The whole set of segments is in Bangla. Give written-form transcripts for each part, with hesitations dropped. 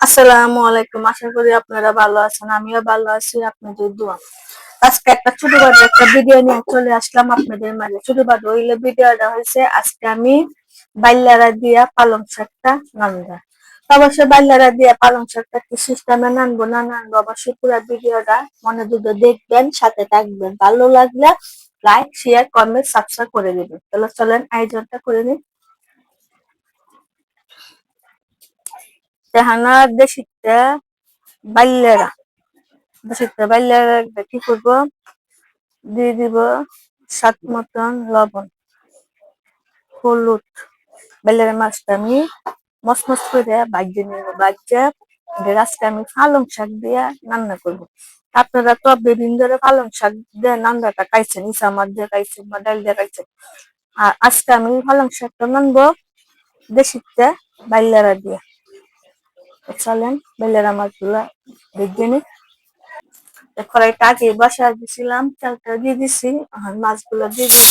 আসসালামু আলাইকুম। আশা করি আপনারা ভালো আছেন। আমিও ভালো আছি আপনাদের দোয়া। আজকে একটা ছোটখাটো একটা ভিডিও নিয়ে চলে আসলাম আপনাদের মাঝে। ছোটখাটো হইলে ভিডিওটা হয়েছে আজকে আমি বাইলারা দিয়া পালং শাকটা রান্না। অবশ্যই বাইলারা দিয়া পালং শাকটা কি সিস্টেমে নানবো না নানবো অবশ্যই পুরো ভিডিওটা মনোযোগ দিয়ে দেখবেন, সাথে থাকবেন। ভালো লাগলে লাইক শেয়ার কমেন্ট সাবস্ক্রাইব করে দিবেন। তাহলে চলেন আয়োজনটা করে নিই। তেহানা দেশিতে বাইলেরা দেশিতে বাইলেরা কি করবো, দিয়ে দিব স্বাদ মতন লবণ, হলুদ। বেলের মাছটা আমি মসমস করে ভাজিয়ে নিব। ভাজিয়ে আজকে আমি পালং শাক দিয়ে রান্না করবো। আপনারা তো বিভিন্ন ধরনের পালং শাক দিয়ে রান্নাটা খাইছেন, ইসা মাছ দিয়ে খাইছেন বা ডাল দিয়ে খাইছেন। আর আজকে আমি পালং শাকটা রানবো দেশিতে বাইলেরা দিয়ে। চলেন বেলেরা মাছগুলা ভেজে নিই। কড়াইটা আগে বসা দিছিলাম, তেলটা দিয়ে দিছি, আর মাছগুলো দিয়ে দিব।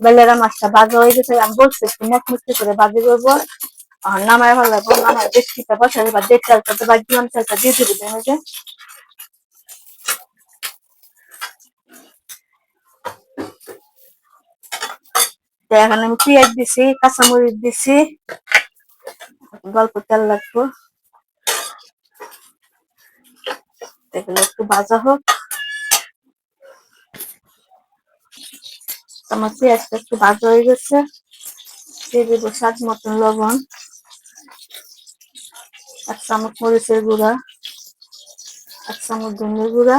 বেলেরা মাছটা ভাজা হয়ে গেছে, আমি বলছি একটু মচমচি করে ভাজি করবো। আর নামায় ভালো লাগবো, নামায় দেখছিটা বসা দিবা, দেড় চালটা তো ভাজলাম, চালটা দিয়ে দিবি তোমাকে। এখন আমি পেঁয়াজ দিছি, কাঁচামরিচ দিছি, গল্প তেল লাগবো, এগুলো একটু ভাজা হোক। আমার পেঁয়াজটা একটু ভাজা হয়ে গেছে, দিয়ে দিব স্বাদ মতন লবণ, 1 চামচ মরিচের গুঁড়া, 1 চামচ ধনের গুঁড়া,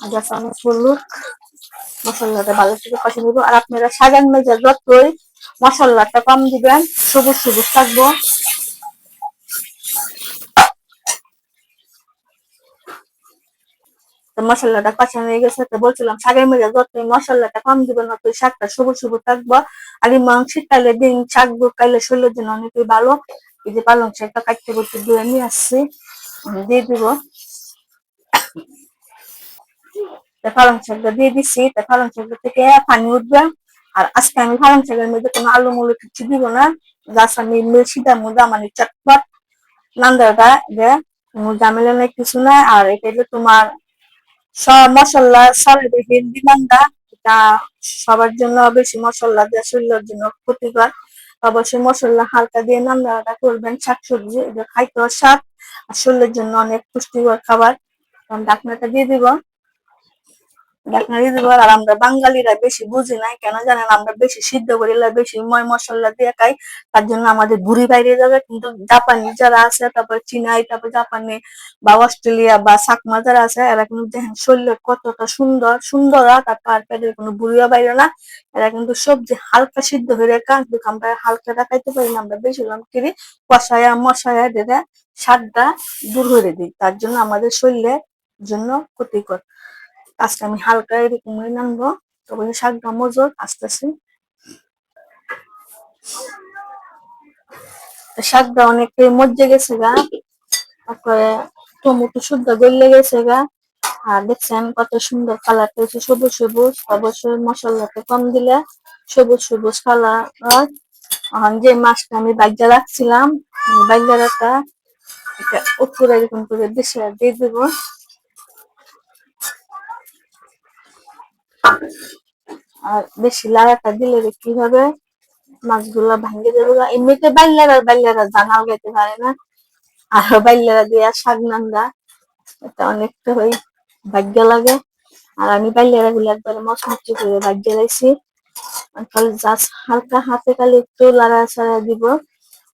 1/2 চামচ হলুদ। মশলাটা ভালো করে কষে নিব। আর আপনারা সাজান মেজা যতই মশলাটা কম দিবেন, সবুজ সবুজ থাকবো। মশলাটা কষানো হয়ে গেছে, তো বলছিলাম শাকের মধ্যে যতই মশলাটা কম দিবেন ততই শাকটা সবুজ সবুজ থাকবো। আর এই শীতকালে দিন শাক খাইলে শরীরের জন্য অনেকই ভালো। এই যে পালং শাকটা কাটতে করতে ধুয়ে নিয়ে আসছি, দিয়ে দিব। পালং শাকটা দিয়ে দিচ্ছি, পালং শাকটা থেকে পানি উঠবে। আর আজকে আমি পালং শাকের মধ্যে কোনো আলু মুলু কিছু দিব না, জাস্ট আমি সিধার মধ্যে মানে চটপট নান্দাটা যে ঝামেলা নেই, কিছু নাই। আর এটা যে তোমার সব মশলা সরে হিন্দি নান্দা, এটা সবার জন্য বেশি মশলা দিয়ে শরীরের জন্য ক্ষতিকর। অবশ্যই মশলা হালকা দিয়ে নান্দাটা করবেন। শাকসবজি এটা খাইতে স্বাদ, আর শরীরের জন্য অনেক পুষ্টিকর খাবার। ঢাকনাটা দিয়ে দিব। আর আমরা বাঙালিরা বেশি বুঝি নাই কেন জানেন, আমরা বেশি সিদ্ধ করি, বেশি ময় মশলা দিয়ে খাই, তার জন্য আমাদের বুড়ি বাইরে যাবে। কিন্তু জাপানি যারা আছে, তারপর চীনাই, তারপর জাপানি বা অস্ট্রেলিয়া বা চাকমা যারা আছে, এরা কিন্তু দেখেন শরীর কতটা সুন্দর সুন্দর, তার পেটের কোনো বুড়িও বাইরে না। এরা কিন্তু সবজি হালকা সিদ্ধ হয়ে খান, কিন্তু আমরা হালকাটা খাইতে পারি না, আমরা বেশি কিরি কষায়া মশায়া দিয়ে স্বাদটা দূর করে দিই, তার জন্য আমাদের শরীরের জন্য ক্ষতিকর। আজকে আমি হালকা এরকমই নামবো, তবে শাকটা মজুর আসতেছি। শাকটা অনেকটাই মজে গেছে গা, তারপরে টমেটো শুদ্ধ গলে গেছে গা। আর দেখছেন কত সুন্দর কালারটা হচ্ছে, সবুজ সবুজ। অবশ্যই মশলাটা কম দিলে সবুজ সবুজ কালার। যে মাছটা আমি বাইজা রাখছিলাম, বাইজাটা উপরে এরকম করে দিয়ে দিব। আর বেশি লাড়াটা দিলে কি হবে, মাছগুলা ভাঙ্গে যাবে। এমনিতে বাইলারা জানাল গাইতে পারে না, আর বাইলারা দিয়ে শাক নান্দা, এটা অনেকটা হই ভাগ্য লাগে। আর আমি বাইলারা গুলো একবারে মচমচি করে ভাগ্য লাইছি। খালি জাস্ট হালকা হাতে খালি একটু লাড়া ছাড়া দিব।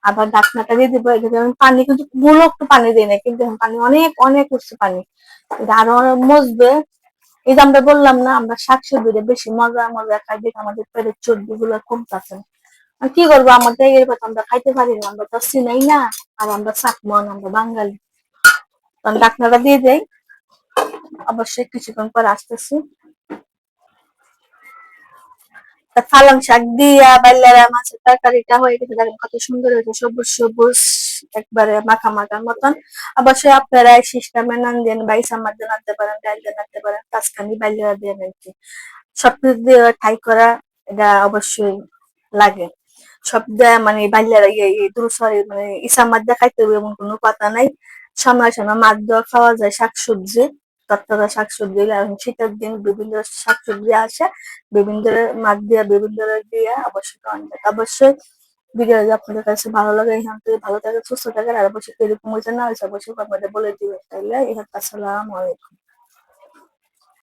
আবার ঢাকনাটা দিয়ে দিব। এটাকে আমি পানি কিন্তু গুলো একটু পানি দিই না, কিন্তু পানি অনেক অনেক উঠছে পানি, এটা আরো অনেক মজবে। এই যে আমরা বললাম না, আমরা শাকসবজি বেশি মজা মজা খাই, দেখে আমাদের পেটের চর্বি গুলো কমতেছে। কি করবো, আমাদের এর কথা আমরা খাইতে পারি না, আমরা তো চিনাই না। আর আমরা চাকমন, আমরা বাঙালি। ঢাকনাটা দিয়ে দেয়, অবশ্যই কিছুক্ষণ পর আসতেছি। পালং শাক দিয়া বাইলারা মাছের তরকারিটা হয়ে গেছে, দেখেন কত সুন্দর হয়েছে, সবুজ সবুজ একবারে মাখা মাখার মতন। অবশ্যই আপনারা এই সিস্টেমে নান দেন, বাইসা মাছ দিয়ে নাড়তে পারেন, ডাল দিয়ে নাড়তে পারেন। আজকে আমি বাইলারা দিয়ে নিচ্ছি, সবকিছু দিয়ে ঠাই করা এটা অবশ্যই লাগে। সব দেয় মানে বাইলারা দুরুসারি মানে ইসামাত দেখাইতে হবে এমন কোনো কথা নাই। সময় সময় মাছ দেওয়া খাওয়া যায়, শাকসবজি, তত্তাজা শাকসবজি। এখন শীতের দিন বিভিন্ন শাকসবজি আসে, বিভিন্ন মাছ দিয়া বিভিন্ন দিয়া অবশ্যই খাওয়ান যায়। অবশ্যই ভিডিও যদি আপনাদের কাছে ভালো লাগে, এখান থেকে ভালো থাকে, সুস্থ থাকেন। আর অবশ্যই এরকম হয়েছে না হয়েছে অবশ্যই আপনাদের বলে দিবেন। তাইলে এখানে আসসালামু আলাইকুম।